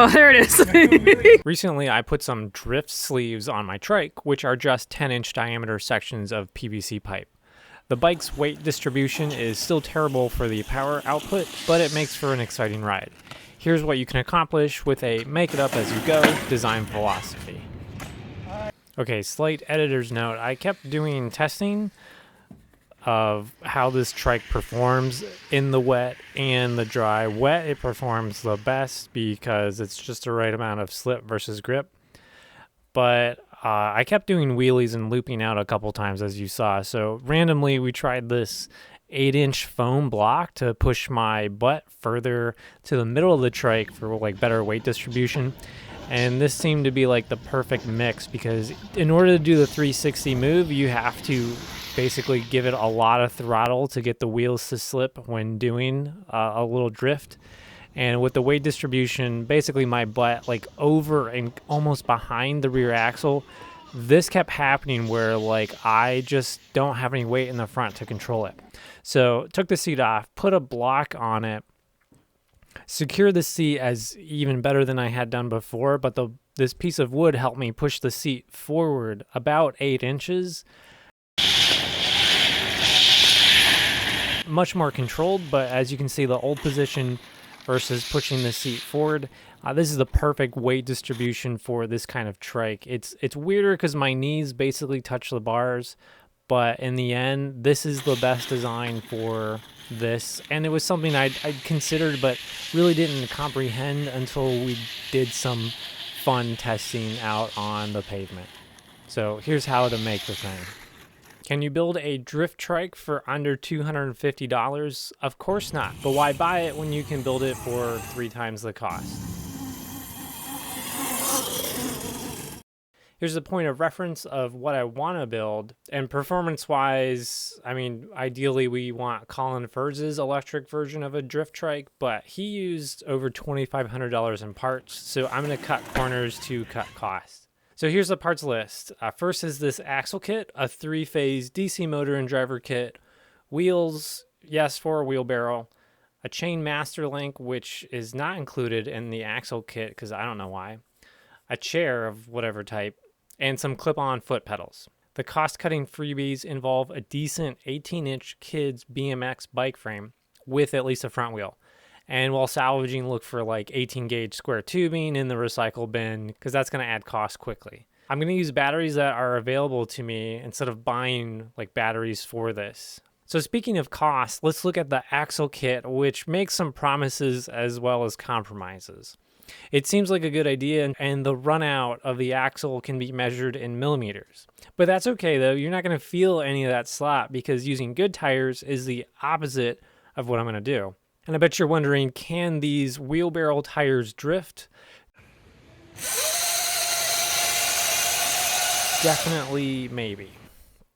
Oh, there it is. Recently, I put some drift sleeves on my trike, which are just 10-inch diameter sections of PVC pipe. The bike's weight distribution is still terrible for the power output, but it makes for an exciting ride. Here's what you can accomplish with a make-it-up-as-you-go design philosophy. Okay, slight editor's note. I kept doing testing of how this trike performs in the wet and the dry. Wet, it performs the best because it's just the right amount of slip versus grip. But I kept doing wheelies and looping out a couple times, as you saw. So randomly, we tried this 8-inch foam block to push my butt further to the middle of the trike for like better weight distribution. And this seemed to be like the perfect mix because in order to do the 360 move, you have to basically give it a lot of throttle to get the wheels to slip when doing a little drift. And with the weight distribution, basically my butt like over and almost behind the rear axle, this kept happening where like I just don't have any weight in the front to control it. So took the seat off, put a block on it, secure the seat as even better than I had done before, but this piece of wood helped me push the seat forward about 8 inches. Much more controlled, but as you can see, the old position versus pushing the seat forward, this is the perfect weight distribution for this kind of trike. It's weirder because my knees basically touch the bars, but in the end, this is the best design for this. And it was something I'd considered, but really didn't comprehend until we did some fun testing out on the pavement. So here's how to make the thing. Can you build a drift trike for under $250? Of course not, but why buy it when you can build it for 3 times the cost? Here's the point of reference of what I want to build. And performance-wise, I mean, ideally we want Colin Furz's electric version of a drift trike, but he used over $2,500 in parts, so I'm going to cut corners to cut costs. So here's the parts list. First is this axle kit, a 3-phase DC motor and driver kit, wheels, yes, for a wheelbarrow, a chain master link, which is not included in the axle kit because I don't know why, a chair of whatever type, and some clip-on foot pedals. The cost-cutting freebies involve a decent 18-inch Skids BMX bike frame with at least a front wheel. And while salvaging, look for like 18-gauge square tubing in the recycle bin because that's going to add cost quickly. I'm going to use batteries that are available to me instead of buying like batteries for this. So speaking of cost, let's look at the axle kit, which makes some promises as well as compromises. It seems like a good idea, and the run out of the axle can be measured in millimeters. But that's okay though, you're not going to feel any of that slop because using good tires is the opposite of what I'm going to do. And I bet you're wondering, can these wheelbarrow tires drift? Definitely, maybe.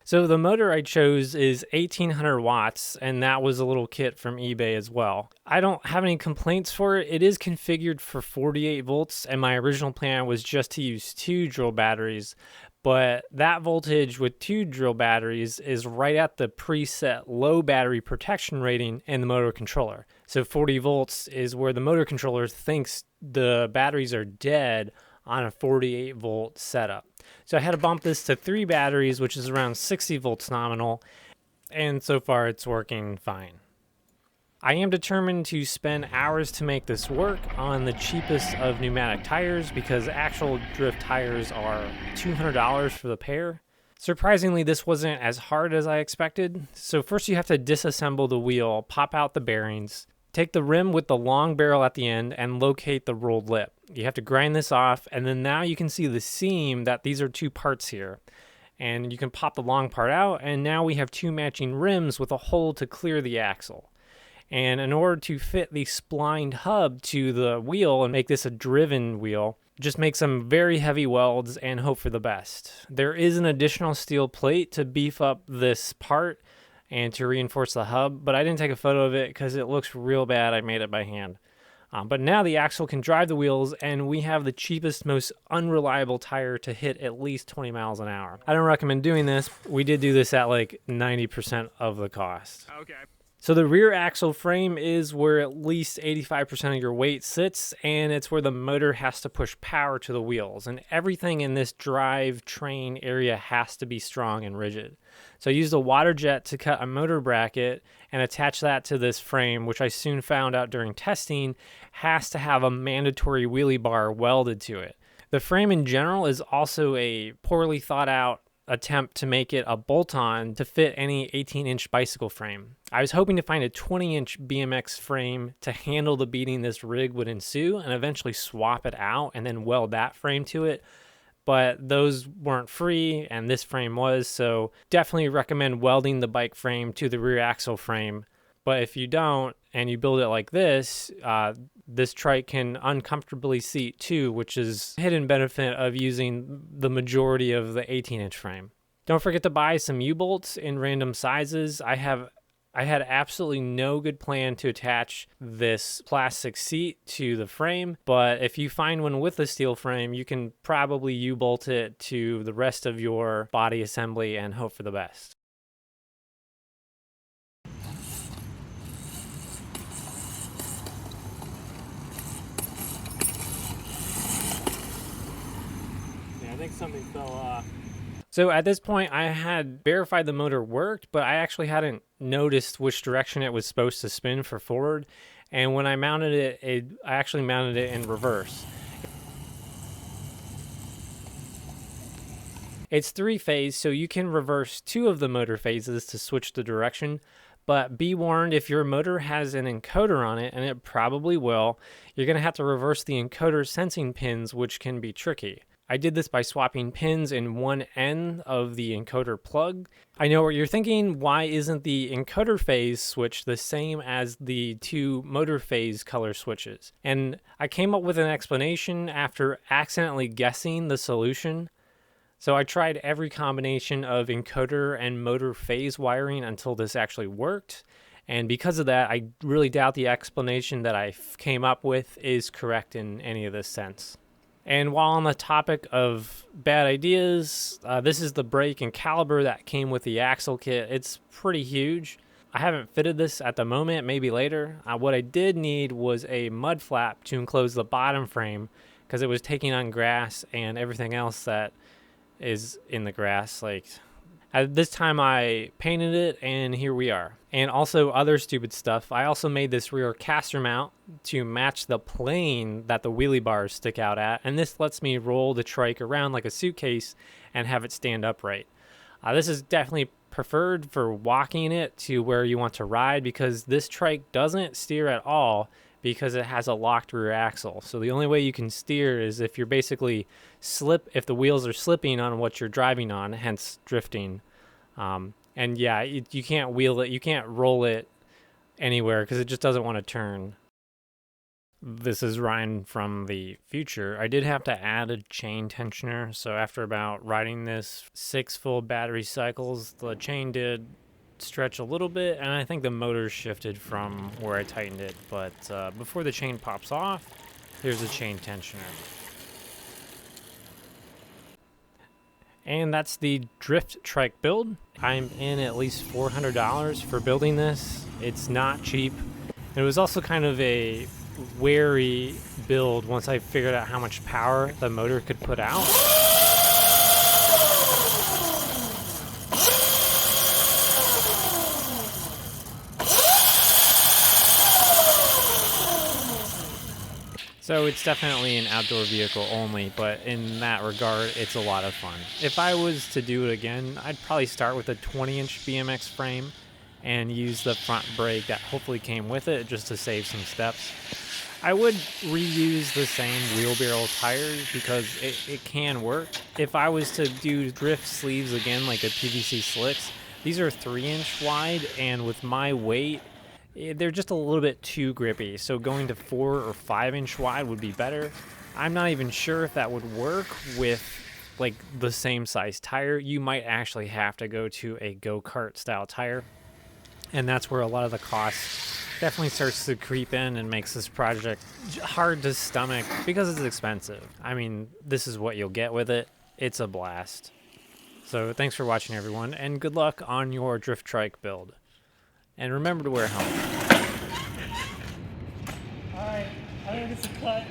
So the motor I chose is 1800 watts, and that was a little kit from eBay as well. I don't have any complaints for it. It is configured for 48 volts, and my original plan was just to use 2 drill batteries. But that voltage with 2 drill batteries is right at the preset low battery protection rating in the motor controller. So 40 volts is where the motor controller thinks the batteries are dead on a 48 volt setup. So I had to bump this to 3 batteries, which is around 60 volts nominal, and so far it's working fine. I am determined to spend hours to make this work on the cheapest of pneumatic tires because actual drift tires are $200 for the pair. Surprisingly, this wasn't as hard as I expected. So first you have to disassemble the wheel, pop out the bearings, take the rim with the long barrel at the end, and locate the rolled lip. You have to grind this off, and then now you can see the seam that these are 2 parts here. And you can pop the long part out, and now we have 2 matching rims with a hole to clear the axle. And in order to fit the splined hub to the wheel and make this a driven wheel, just make some very heavy welds and hope for the best. There is an additional steel plate to beef up this part and to reinforce the hub, but I didn't take a photo of it because it looks real bad. I made it by hand. But now the axle can drive the wheels, and we have the cheapest, most unreliable tire to hit at least 20 miles an hour. I don't recommend doing this. We did do this at like 90% of the cost. Okay. So the rear axle frame is where at least 85% of your weight sits, and it's where the motor has to push power to the wheels. And everything in this drive train area has to be strong and rigid. So I used a water jet to cut a motor bracket and attach that to this frame, which I soon found out during testing has to have a mandatory wheelie bar welded to it. The frame in general is also a poorly thought out attempt to make it a bolt-on to fit any 18-inch bicycle frame. I was hoping to find a 20-inch BMX frame to handle the beating this rig would ensue and eventually swap it out and then weld that frame to it, but those weren't free and this frame was, so definitely recommend welding the bike frame to the rear axle frame. But if you don't and you build it like this, this trike can uncomfortably seat too, which is a hidden benefit of using the majority of the 18-inch frame. Don't forget to buy some U-bolts in random sizes. I had absolutely no good plan to attach this plastic seat to the frame, but if you find one with a steel frame, you can probably U-bolt it to the rest of your body assembly and hope for the best. I think something fell off. So at this point, I had verified the motor worked, but I actually hadn't noticed which direction it was supposed to spin for forward. And when I mounted it, I actually mounted it in reverse. It's 3-phase, so you can reverse 2 of the motor phases to switch the direction. But be warned, if your motor has an encoder on it, and it probably will, you're going to have to reverse the encoder sensing pins, which can be tricky. I did this by swapping pins in one end of the encoder plug. I know what you're thinking, why isn't the encoder phase switch the same as the 2 motor phase color switches? And I came up with an explanation after accidentally guessing the solution. So I tried every combination of encoder and motor phase wiring until this actually worked. And because of that, I really doubt the explanation that I came up with is correct in any of this sense. And while on the topic of bad ideas, this is the brake and caliper that came with the axle kit. It's pretty huge. I haven't fitted this at the moment, maybe later. What I did need was a mud flap to enclose the bottom frame because it was taking on grass and everything else that is in the grass. At this time I painted it and here we are. And also other stupid stuff. I also made this rear caster mount to match the plane that the wheelie bars stick out at. And this lets me roll the trike around like a suitcase and have it stand upright. This is definitely preferred for walking it to where you want to ride because this trike doesn't steer at all because it has a locked rear axle. So the only way you can steer is if you're basically if the wheels are slipping on what you're driving on, hence drifting. And yeah, you can't wheel it, you can't roll it anywhere because it just doesn't want to turn. This is Ryan from the future. I did have to add a chain tensioner, so after about riding this 6 full battery cycles, the chain did stretch a little bit, and I think the motor shifted from where I tightened it, but before the chain pops off, there's a chain tensioner. And that's the Drift Trike build. I'm in at least $400 for building this. It's not cheap. It was also kind of a wary build once I figured out how much power the motor could put out. So it's definitely an outdoor vehicle only, but in that regard, it's a lot of fun. If I was to do it again, I'd probably start with a 20-inch BMX frame and use the front brake that hopefully came with it just to save some steps. I would reuse the same wheel barrel tires because it can work. If I was to do drift sleeves again, like the PVC slicks, these are 3-inch wide, and with my weight, they're just a little bit too grippy. So going to 4 or 5-inch wide would be better. I'm not even sure if that would work with like the same size tire. You might actually have to go to a go-kart style tire, and that's where a lot of the cost definitely starts to creep in and makes this project hard to stomach because it's expensive. I mean, this is what you'll get with it. It's a blast. So thanks for watching, everyone, and good luck on your Drift Trike build. And remember to wear a helmet. Alright, I think it's a cut.